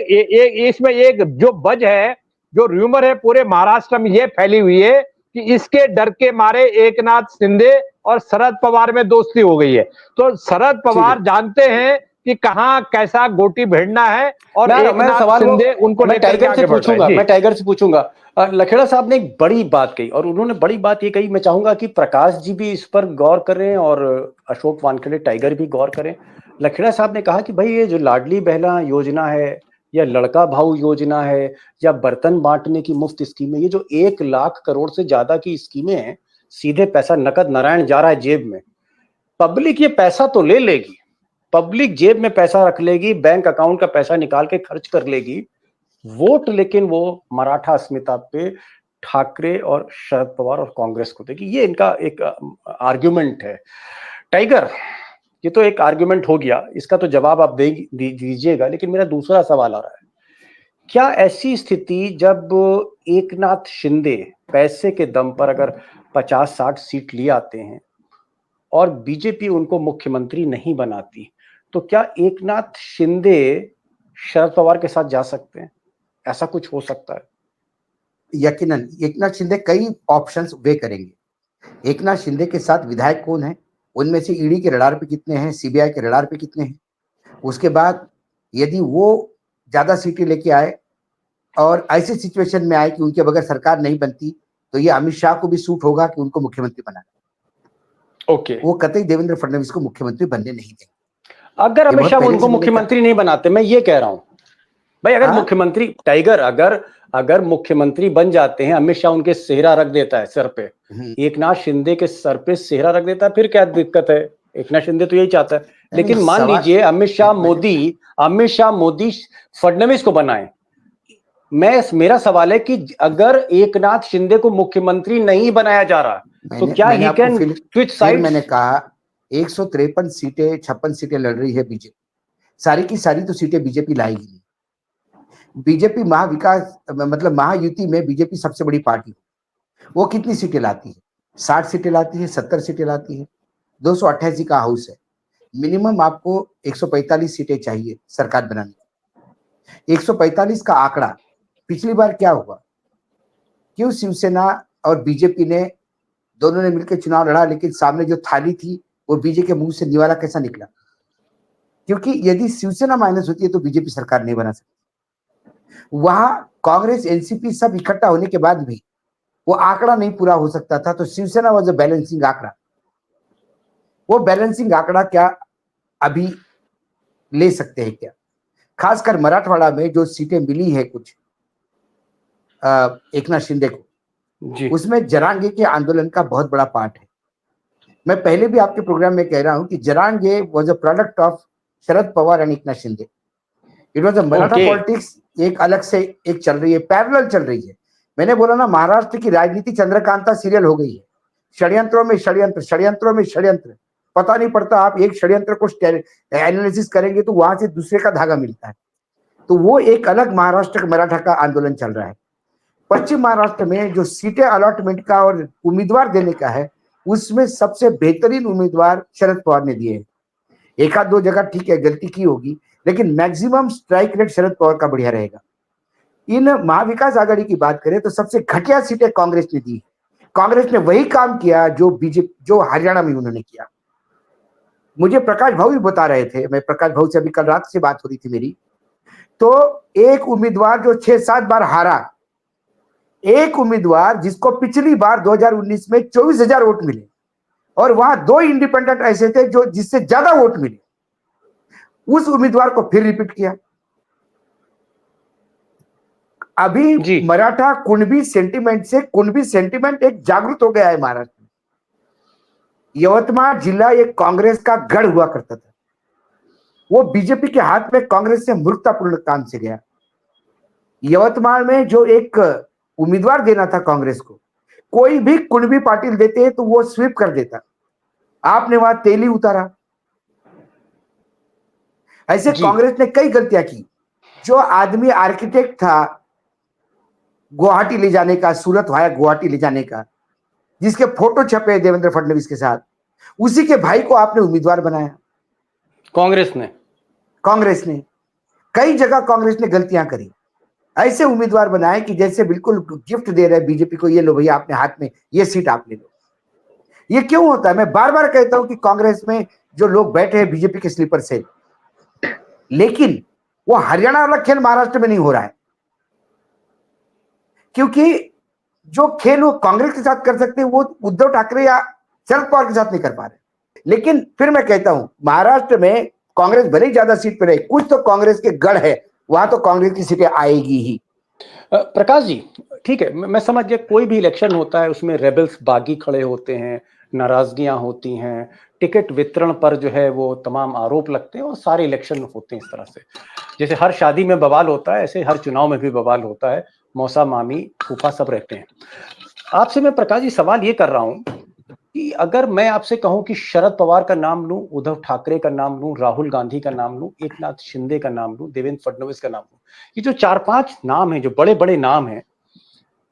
एक जो बज है, जो र्यूमर है पूरे महाराष्ट्र में ये फैली हुई है कि इसके डर के मारे एकनाथ शिंदे और शरद पवार में दोस्ती हो गई है। तो शरद पवार जानते हैं कि कहां कैसा गोटी भिड़ना है और एकनाथ शिंदे उनको टाइगर से पूछूंगा। लखेड़ा साहब ने एक बड़ी बात कही और उन्होंने बड़ी बात ये कही, मैं चाहूंगा कि प्रकाश जी भी इस पर गौर करें और अशोक वानखेड़े टाइगर भी गौर करें। लखेड़ा साहब ने कहा कि भाई ये जो लाडली बहना योजना है या लड़का भाऊ योजना है या बर्तन बांटने की मुफ्त स्कीमें, ये जो 1 लाख करोड़ से ज्यादा की स्कीमें हैं, सीधे पैसा नकद नारायण जा रहा है जेब में। पब्लिक ये पैसा तो ले लेगी, पब्लिक जेब में पैसा रख लेगी, बैंक अकाउंट का पैसा निकाल के खर्च कर लेगी, वोट लेकिन वो मराठा अस्मिता पे ठाकरे और शरद पवार और कांग्रेस को देगी। ये इनका एक आर्ग्यूमेंट है। टाइगर, ये तो एक आर्ग्यूमेंट हो गया, इसका तो जवाब आप दीजिएगा, लेकिन मेरा दूसरा सवाल आ रहा है, क्या ऐसी स्थिति जब एकनाथ शिंदे पैसे के दम पर अगर 50-60 सीट ले आते हैं और बीजेपी उनको मुख्यमंत्री नहीं बनाती, तो क्या एकनाथ शिंदे शरद पवार के साथ जा सकते हैं? ऐसा कुछ हो सकता है? यकीनन एकनाथ शिंदे कई ऑप्शंस वे करेंगे। एकनाथ शिंदे के साथ विधायक कौन है, उनमें से ईडी के रडार पे कितने हैं, सीबीआई के रडार पे कितने हैं। उसके बाद यदि वो ज्यादा सीटें लेके आए और ऐसी सिचुएशन में आए कि उनके बगैर सरकार नहीं बनती, तो ये अमित शाह को भी सूट होगा कि उनको मुख्यमंत्री बनाना। ओके, वो कतई देवेंद्र फडणवीस को मुख्यमंत्री बनने नहीं देंगे। अगर अमित शाह उनको मुख्यमंत्री नहीं बनाते, मैं ये कह रहा हूं भाई, अगर मुख्यमंत्री टाइगर अगर मुख्यमंत्री बन जाते हैं, अमित शाह उनके सेहरा रख देता है सर पे, एकनाथ शिंदे के सर पे सेहरा रख देता है, फिर क्या दिक्कत है? एकनाथ शिंदे तो यही चाहता है। लेकिन मान लीजिए अमित शाह मोदी फडणवीस को बनाए, मेरा सवाल है कि अगर एकनाथ शिंदे को मुख्यमंत्री नहीं बनाया जा रहा तो क्या ही कैन स्विच साइड? मैंने कहा 153 सीटें 56 सीटें लड़ रही है बीजेपी, सारी की सारी तो सीटें बीजेपी लाएगी नहीं। बीजेपी महाविकास मतलब महायुति में बीजेपी सबसे बड़ी पार्टी, वो कितनी सीटें लाती है? 60 सीटें लाती है, 70 सीटें लाती है, 288 का हाउस है। मिनिमम आपको 145 सीटें चाहिए सरकार बनाने। 145 का आंकड़ा पिछली बार क्या हुआ, क्यों शिवसेना और बीजेपी ने दोनों ने मिलकर चुनाव लड़ा, लेकिन सामने जो थाली थी वो बीजेपी के मुंह से निवाला कैसा निकला? क्योंकि यदि शिवसेना माइनस होती है तो बीजेपी सरकार नहीं बना सकती। वहां कांग्रेस एनसीपी सब इकट्ठा होने के बाद भी वो आंकड़ा नहीं पूरा हो सकता था, तो शिवसेना वॉज अ बैलेंसिंग आंकड़ा। वो बैलेंसिंग आंकड़ा क्या अभी ले सकते हैं क्या? खासकर मराठवाड़ा में जो सीटें मिली है कुछ एकनाथ शिंदे को जी उसमें जरांगे के आंदोलन का बहुत बड़ा पार्ट है। मैं पहले भी आपके प्रोग्राम में कह रहा हूं कि Jarange was a product of Sharad Pawar and Eknath Shinde. It was a Maratha Okay. Politics एक अलग से एक चल रही है, पैरेलल चल रही है। मैंने बोला ना, महाराष्ट्र की राजनीति चंद्रकांता सीरियल हो गई है। षड्यंत्रों में षड्यंत्र, षड्यंत्रों में षड्यंत्र, पता नहीं पड़ता। आप एक षड्यंत्र को एनालिसिस करेंगे तो वहां से दूसरे का धागा मिलता है। तो वो एक अलग महाराष्ट्र मराठा का आंदोलन चल रहा है। पश्चिम महाराष्ट्र में जो सीटें अलॉटमेंट का और उम्मीदवार देने का है, उसमें सबसे बेहतरीन उम्मीदवार शरद पवार ने दिए हैं। एक आध दो जगह ठीक है गलती की होगी, लेकिन maximum strike rate Sharad Pawar का बढ़िया रहेगा। इन महाविकास आघाड़ी की बात करें तो सबसे घटिया सीटें कांग्रेस ने दी। कांग्रेस ने वही काम किया जो बीजेपी, जो हरियाणा में उन्होंने किया। मुझे प्रकाश भाऊ भी बता रहे थे, मैं प्रकाश भाऊ से अभी कल रात से बात हो रही थी मेरी, तो एक उम्मीदवार जो 6-7 बार हारा, एक उम्मीदवार जिसको पिछली बार 2019 में 24,000 वोट मिले, और वहां 2 इंडिपेंडेंट ऐसे थे जो जिससे ज्यादा वोट मिले, उस उम्मीदवार को फिर रिपीट किया। अभी मराठा कुणबी सेंटिमेंट से कुणबी सेंटिमेंट एक जागृत हो गया है महाराष्ट्र में। यवतमाळ जिला एक कांग्रेस का गढ़ हुआ करता था, वो बीजेपी के हाथ में कांग्रेस से मूर्खतापूर्ण काम से गया। यवतमाळ में जो एक उम्मीदवार देना था कांग्रेस को, कोई भी कुणबी पाटिल देते तो वो स्वीप कर देता। आपने वहां तेली उतारा। ऐसे कांग्रेस ने कई गलतियां की। जो आदमी आर्किटेक्ट था गुवाहाटी ले जाने का, सूरत वाया गुवाहाटी ले जाने का, जिसके फोटो छपे देवेंद्र फडणवीस के साथ, उसी के भाई को आपने उम्मीदवार बनाया। कांग्रेस ने कई जगह कांग्रेस ने गलतियां करी। ऐसे उम्मीदवार बनाए कि जैसे बिल्कुल गिफ्ट दे रहे बीजेपी को, ये लो भैया आपने हाथ में, ये सीट आप ले लो। ये क्यों होता है? मैं बार बार कहता हूं कि कांग्रेस में जो लोग बैठे हैं बीजेपी के स्लीपर सेल, लेकिन वो हरियाणा वाला खेल महाराष्ट्र में नहीं हो रहा है, क्योंकि जो खेल वो कांग्रेस के साथ कर सकते हैं वो उद्धव ठाकरे या शरद पवार के साथ नहीं कर पा रहे। लेकिन फिर मैं कहता हूं महाराष्ट्र में कांग्रेस भले ही ज्यादा सीट पर रहे, कुछ तो कांग्रेस के गढ़ है, वहां तो कांग्रेस की सीटें आएगी ही। प्रकाश जी, ठीक है, मैं समझ गया। कोई भी इलेक्शन होता है उसमें रेबल्स बागी खड़े होते हैं, नाराजगियां होती हैं, टिकट वितरण पर जो है वो तमाम आरोप लगते हैं, और सारे इलेक्शन होते हैं इस तरह से। जैसे हर शादी में बवाल होता है, ऐसे हर चुनाव में भी बवाल होता है। मौसा, मामी, फूफा सब रहते हैं। आपसे मैं प्रकाश जी सवाल ये कर रहा हूं कि अगर मैं आपसे कहूं कि शरद पवार का नाम लूं, उद्धव ठाकरे का नाम लूं, राहुल गांधी का नाम लूं, एकनाथ शिंदे का नाम लूं, देवेंद्र फडणवीस का नाम लूं, ये जो 4-5 नाम हैं, जो बड़े बड़े नाम हैं,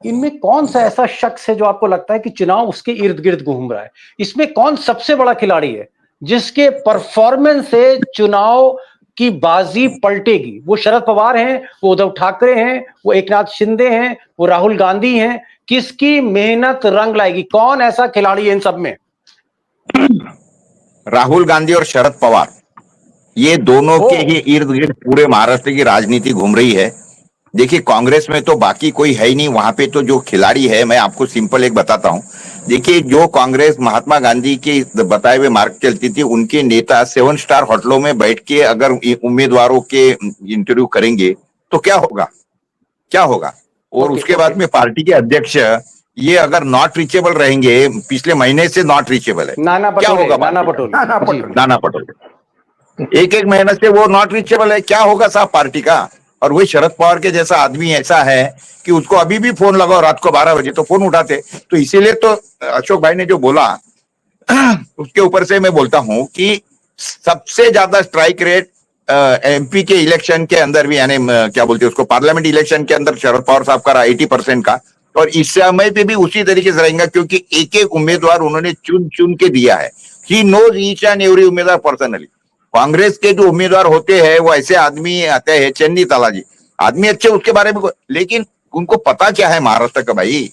इनमें कौन सा ऐसा शख्स है जो आपको लगता है कि चुनाव उसके इर्द गिर्द घूम रहा है? इसमें कौन सबसे बड़ा खिलाड़ी है जिसके परफॉर्मेंस से चुनाव की बाजी पलटेगी? वो शरद पवार हैं, वो उद्धव ठाकरे हैं, वो एकनाथ शिंदे हैं, वो राहुल गांधी हैं? किसकी मेहनत रंग लाएगी? कौन ऐसा खिलाड़ी है इन सब में? राहुल गांधी और शरद पवार, ये दोनों के ही इर्द गिर्द पूरे महाराष्ट्र की राजनीति घूम रही है। देखिए, कांग्रेस में तो बाकी कोई है ही नहीं, वहां पे तो जो खिलाड़ी है, मैं आपको सिंपल एक बताता हूं। देखिए, जो कांग्रेस महात्मा गांधी के बताए हुए मार्ग चलती थी, उनके नेता 7 स्टार होटलों में बैठ के अगर उम्मीदवारों के इंटरव्यू करेंगे तो क्या होगा, क्या होगा? और उसके बाद में पार्टी के अध्यक्ष ये अगर नॉट रीचेबल रहेंगे, पिछले महीने से नॉट रीचेबल है, क्या होगा? नाना पटोले एक महीने से वो नॉट रीचेबल है, क्या होगा साहब पार्टी का? और वही शरद पवार के जैसा आदमी ऐसा है कि उसको अभी भी फोन लगाओ रात को 12 बजे तो फोन उठाते। तो इसीलिए तो अशोक भाई ने जो बोला उसके ऊपर से मैं बोलता हूं कि सबसे ज्यादा स्ट्राइक रेट एमपी के इलेक्शन के अंदर भी, यानी क्या बोलते हैं उसको, पार्लियामेंट इलेक्शन के अंदर शरद पवार साहब का 80% का, और इस समय पे भी उसी तरीके से रहेगा, क्योंकि एक एक उम्मीदवार उन्होंने चुन चुन के दिया है। He knows each and every उम्मीदवार पर्सनली। कांग्रेस के जो उम्मीदवार होते हैं वो ऐसे आदमी आते हैं, चन्नी तालाजी आदमी अच्छे, उसके बारे में, लेकिन उनको पता क्या है महाराष्ट्र का? भाई,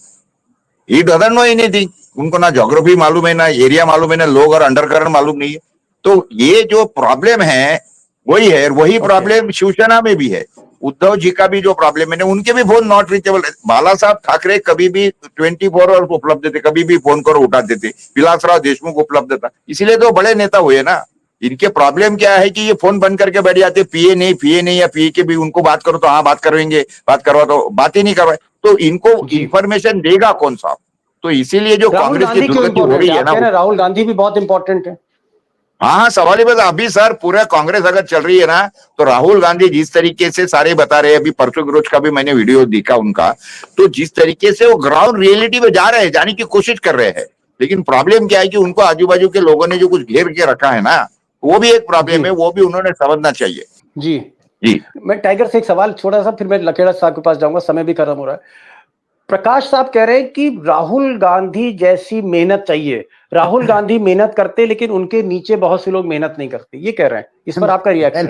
ही डजंट नो एनीथिंग। उनको ना ज्योग्राफी मालूम है, ना एरिया मालूम है, ना लोग और अंडरकरंट मालूम नहीं है। तो ये जो प्रॉब्लम है, वही है, वही प्रॉब्लम शिवसेना में भी है। उद्धव जी का भी जो प्रॉब्लम है ना, उनके भी फोन नॉट रीचेबल। बाला साहब ठाकरे कभी भी 24 आवर उपलब्ध थे, कभी भी फोन करो उठा देते। विलासराव देशमुख उपलब्ध था, इसीलिए तो बड़े नेता हुए ना। इनके प्रॉब्लम क्या है कि ये फोन बंद करके बैठ जाते, पिए नहीं या पिए के भी उनको बात करो तो हाँ बात करेंगे, बात करवा तो बात ही नहीं करवाए, तो इनको इंफॉर्मेशन देगा कौन सा। तो इसीलिए जो राहुल कांग्रेस की गांधी क्यों दुर्गति हो इंपॉर्टेंट रही है? है आप ना, कह रहे हैं राहुल गांधी भी बहुत इंपॉर्टेंट है। हाँ सवाल ही बस अभी सर पूरा कांग्रेस अगर चल रही है ना, तो राहुल गांधी जिस तरीके से सारे बता रहे हैं, अभी परसों रोज का भी मैंने वीडियो देखा उनका, तो जिस तरीके से वो ग्राउंड रियलिटी में जा रहे हैं, जाने की कोशिश कर रहे हैं। लेकिन प्रॉब्लम क्या है कि उनको आजू बाजू के लोगों ने जो कुछ घेर के रखा है ना, वो भी एक प्रॉब्लम है, वो भी उन्होंने समझना चाहिए। जी जी मैं टाइगर से एक सवाल छोटा सा, फिर मैं लकेड़ा साहब के पास जाऊंगा, समय भी खत्म हो रहा है। प्रकाश साहब कह रहे हैं कि राहुल गांधी जैसी मेहनत चाहिए। राहुल गांधी मेहनत करते, लेकिन उनके नीचे बहुत से लोग मेहनत नहीं करते, ये कह रहे हैं। इस पर आपका रिएक्शन?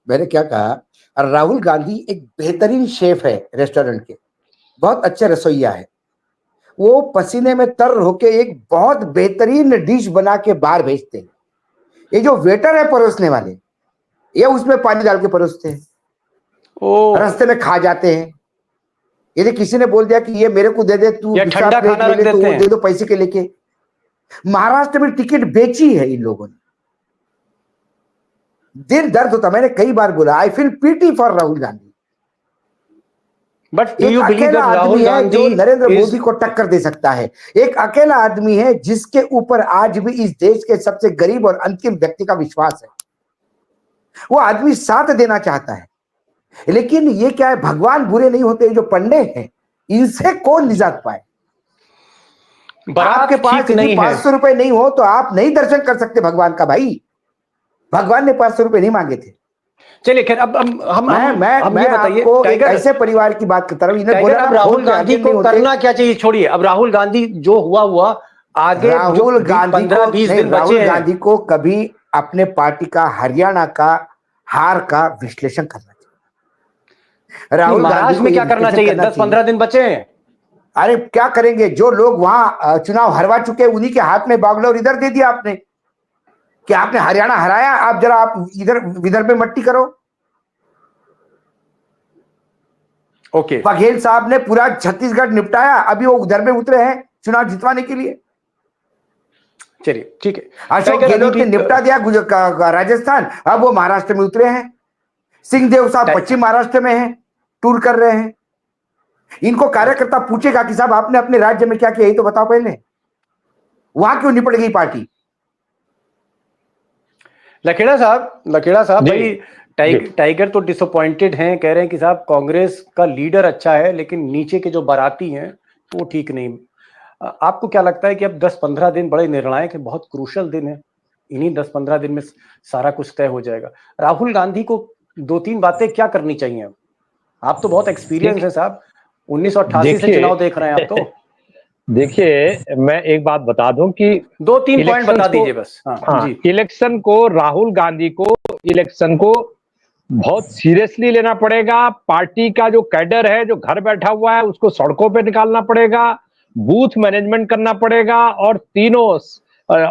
मैंने क्या कहा, राहुल गांधी एक बेहतरीन शेफ है रेस्टोरेंट के, बहुत अच्छे रसोइया है। वो पसीने में तर होके एक बहुत बेहतरीन डिश बना के बाहर भेजते हैं। ये जो वेटर है परोसने वाले, ये उसमें पानी डाल के परोसते हैं, रास्ते में खा जाते हैं। यदि किसी ने बोल दिया कि ये मेरे को दे दे, तू ठंडा खाना रख तो देते वो दे दो पैसे के लेके। महाराष्ट्र में टिकट बेची है इन लोगों ने। दिल दर्द होता, मैंने कई बार बोला, I feel PT for Rahul Gandhi. But एक अकेला आदमी है जो नरेंद्र मोदी को टक्कर दे सकता है। एक अकेला आदमी है जिसके ऊपर आज भी इस देश के सबसे गरीब और अंतिम व्यक्ति का विश्वास है। वो आदमी साथ देना चाहता है, लेकिन ये क्या है, भगवान बुरे नहीं होते, जो पंडे हैं इनसे कौन निजात पाए। आपके पास यदि 500 रुपए नहीं हो तो आप नहीं दर्शन कर सकते भगवान का। भाई भगवान ने 500 रुपए नहीं मांगे थे। चलिए खैर, अब मैं आपको एक ऐसे परिवार की बात करता हूं, राहुल गांधी को करना क्या चाहिए? छोड़िए अब राहुल गांधी, जो हुआ आगे। राहुल गांधी को कभी अपने पार्टी का, हरियाणा का हार का विश्लेषण करना चाहिए। राहुल गांधी में क्या करना चाहिए? 10-15 दिन बचे हैं। अरे क्या करेंगे, जो लोग वहां चुनाव हरवा चुके उन्हीं के हाथ में बागडोर इधर दे दिया आपने। क्या आपने हरियाणा हराया? आप जरा आप इधर विदर्भ में मट्टी करो। ओके, बघेल साहब ने पूरा छत्तीसगढ़ निपटाया, अभी वो उधर में उतरे हैं चुनाव जितवाने के लिए। चलिए ठीक है, अशोक गहलोत ने निपटा दिया राजस्थान, अब वो महाराष्ट्र में उतरे हैं। सिंहदेव साहब पश्चिम महाराष्ट्र में हैं, टूर कर रहे हैं। इनको कार्यकर्ता पूछेगा कि साहब आपने अपने राज्य में क्या किया, यही तो बताओ पहले। वहां क्यों निपट गई पार्टी? लखेड़ा साहब भाई, टाइगर तो डिसअपॉइंटेड हैं, कह रहे हैं कि साहब कांग्रेस का लीडर अच्छा है, लेकिन नीचे के जो बाराती हैं तो वो ठीक नहीं। आपको क्या लगता है कि अब 10-15 दिन बड़े निर्णायक है, बहुत क्रूशल दिन है, इन्हीं 10-15 दिन में सारा कुछ तय हो जाएगा? राहुल गांधी को 2-3 बातें क्या करनी चाहिए? आप तो बहुत एक्सपीरियंस है साहब, 1988 से चुनाव देख रहे हैं आप तो। देखिए मैं एक बात बता दूं कि 2-3 पॉइंट बता दीजिए बस। हाँ जी। इलेक्शन को, राहुल गांधी को इलेक्शन को बहुत सीरियसली लेना पड़ेगा। पार्टी का जो कैडर है, जो घर बैठा हुआ है, उसको सड़कों पे निकालना पड़ेगा, बूथ मैनेजमेंट करना पड़ेगा। और तीनों,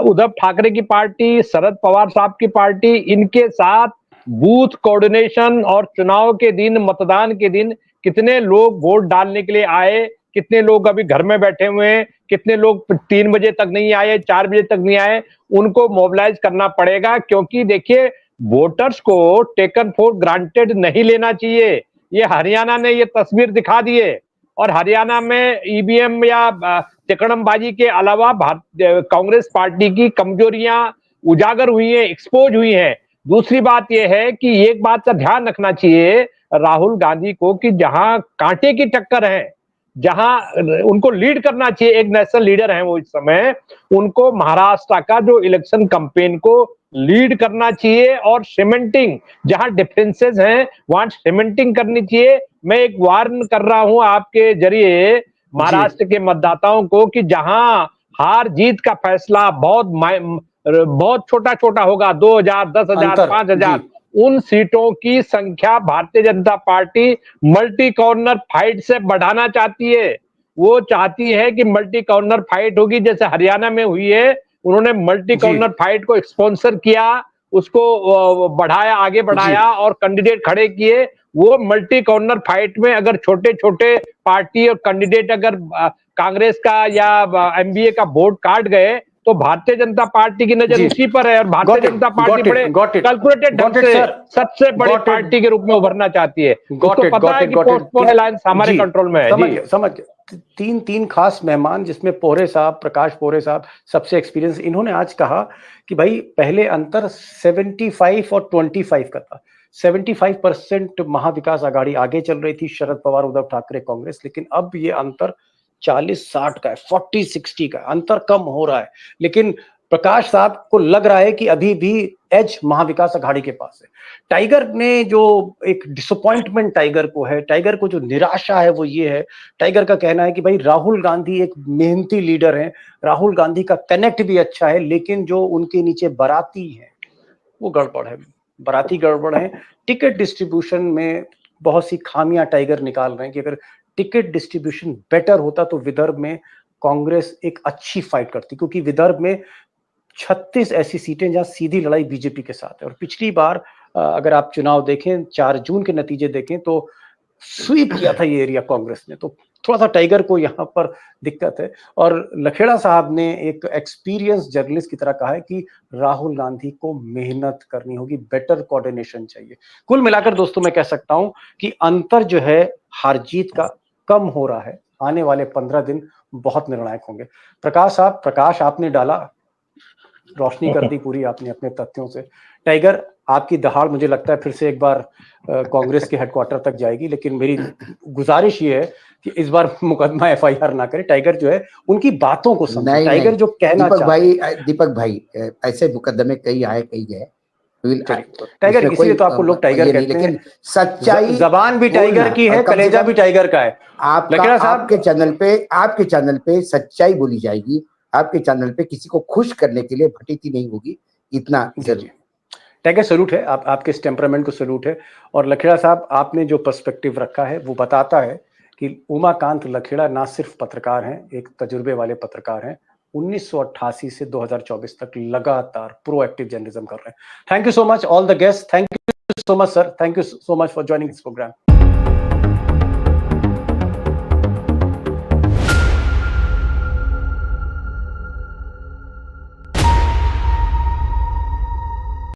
उद्धव ठाकरे की पार्टी, शरद पवार साहब की पार्टी, इनके साथ बूथ कोऑर्डिनेशन और चुनाव के दिन, मतदान के दिन कितने लोग वोट डालने के लिए आए, कितने लोग अभी घर में बैठे हुए हैं, कितने लोग 3 बजे तक नहीं आए, 4 बजे तक नहीं आए, उनको मोबिलाइज करना पड़ेगा। क्योंकि देखिए, वोटर्स को टेकन फॉर ग्रांटेड नहीं लेना चाहिए। ये हरियाणा ने ये तस्वीर दिखा दी है। और हरियाणा में ईवीएम या तिकड़मबाजी के अलावा कांग्रेस पार्टी की कमजोरियां उजागर हुई हैं, एक्सपोज हुई हैं। दूसरी बात यह है कि एक बात का ध्यान रखना चाहिए राहुल गांधी को कि जहां कांटे की टक्कर है, जहां उनको लीड करना चाहिए, एक नेशनल लीडर हैं वो इस समय, उनको महाराष्ट्र का जो इलेक्शन कैंपेन को लीड करना चाहिए। और सीमेंटिंग, जहां डिफरेंसेस हैं वहां सीमेंटिंग करनी चाहिए। मैं एक वार्न कर रहा हूं आपके जरिए महाराष्ट्र के मतदाताओं को कि जहां हार जीत का फैसला बहुत छोटा छोटा होगा, 2000, 10,000, 5,000, उन सीटों की संख्या Bharatiya Janata party multi corner fight से बढ़ाना चाहती है। वो चाहती है कि मल्टी कॉर्नर फाइट होगी, जैसे हरियाणा में हुई है। उन्होंने मल्टी कॉर्नर फाइट को स्पॉन्सर किया, उसको बढ़ाया, आगे बढ़ाया और कैंडिडेट खड़े किए। वो मल्टी कॉर्नर फाइट में अगर छोटे छोटे पार्टी और कैंडिडेट अगर कांग्रेस का या एमबीए का वोट काट गए तो भारतीय जनता पार्टी की नजर उसी पर है और भारतीय जनता पार्टी बड़े कैलकुलेटेड ढंग से सबसे बड़ी पार्टी के रूप में उभरना चाहती है। उसको पता है कि पोस्टपोन अलायंस हमारे कंट्रोल में है। समझ तीन खास मेहमान, जिसमें पोहरे साहब, प्रकाश पोहरे साहब सबसे एक्सपीरियंस, इन्होंने आज कहा कि भाई पहले अंतर 75 और 25 का था। 75% महाविकास आघाड़ी आगे चल रही थी, शरद पवार, उद्धव ठाकरे, कांग्रेस, लेकिन अब ये अंतर 40-60 का है, 40-60 का अंतर कम हो रहा है। लेकिन प्रकाश साहब को लग रहा है कि अभी भी एज महाविकास आघाड़ी के पास है। टाइगर ने जो एक डिसअपॉइंटमेंट टाइगर को है, टाइगर को जो निराशा है वो ये है, टाइगर का कहना है कि भाई राहुल गांधी एक मेहनती लीडर हैं, राहुल गांधी का कनेक्ट भी अच्छा है, लेकिन जो उनके नीचे बाराती है वो गड़बड़ है, बाराती गड़बड़ है। टिकट डिस्ट्रीब्यूशन में बहुत सी खामियां टाइगर निकाल रहे हैं कि अगर टिकट डिस्ट्रीब्यूशन बेटर होता तो विदर्भ में कांग्रेस एक अच्छी फाइट करती, क्योंकि विदर्भ में 36 ऐसी सीटें जहां सीधी लड़ाई बीजेपी के साथ है। और पिछली बार अगर आप चुनाव देखें, 4 जून के नतीजे देखें तो स्वीप किया था ये एरिया कांग्रेस ने, तो थोड़ा सा टाइगर को यहाँ पर दिक्कत है। और लखेड़ा साहब ने एक एक्सपीरियंस जर्नलिस्ट की तरह कहा है कि राहुल गांधी को मेहनत करनी होगी, बेटर कोऑर्डिनेशन चाहिए। कुल मिलाकर दोस्तों मैं कह सकता हूं कि अंतर जो है हार जीत का कम हो रहा है। आने वाले 15 दिन बहुत निर्णायक होंगे। प्रकाश साहब, प्रकाश आपने डाला, रोशनी कर दी पूरी आपने अपने तथ्यों से। टाइगर, आपकी दहाड़ मुझे लगता है फिर से एक बार कांग्रेस के हेडक्वार्टर तक जाएगी, लेकिन मेरी गुजारिश ये है कि इस बार मुकदमा एफआईआर ना करे। टाइगर जो है उनकी बातों को समझे, टाइगर जो कहना चाहता है। दीपक भाई ऐसे मुकदमे कई आए कई गए, टाइगर इसलिए तो आपको लोग टाइगर कहते हैं, लेकिन सच्चाई, जबान भी टाइगर की है, कलेजा भी टाइगर का है। आपके चैनल पे सच्चाई बोली जाएगी, आपके चैनल पे किसी को खुश करने के लिए भटीती नहीं होगी, इतना जरूर। टाइगर सैल्यूट है, आपके इस टेम्परामेंट को सैल्यूट है। और लखेड़ा साहब, आपने जो पर्सपेक्टिव रखा है वो बताता है कि उमाकांत लखेड़ा ना सिर्फ पत्रकार हैं, एक तजुर्बे वाले पत्रकार हैं। 1988 से 2024 तक लगातार प्रोएक्टिव जर्नलिज्म कर रहे हैं। Thank you so much all the guest, thank you so much sir, thank you so much for joining this programme.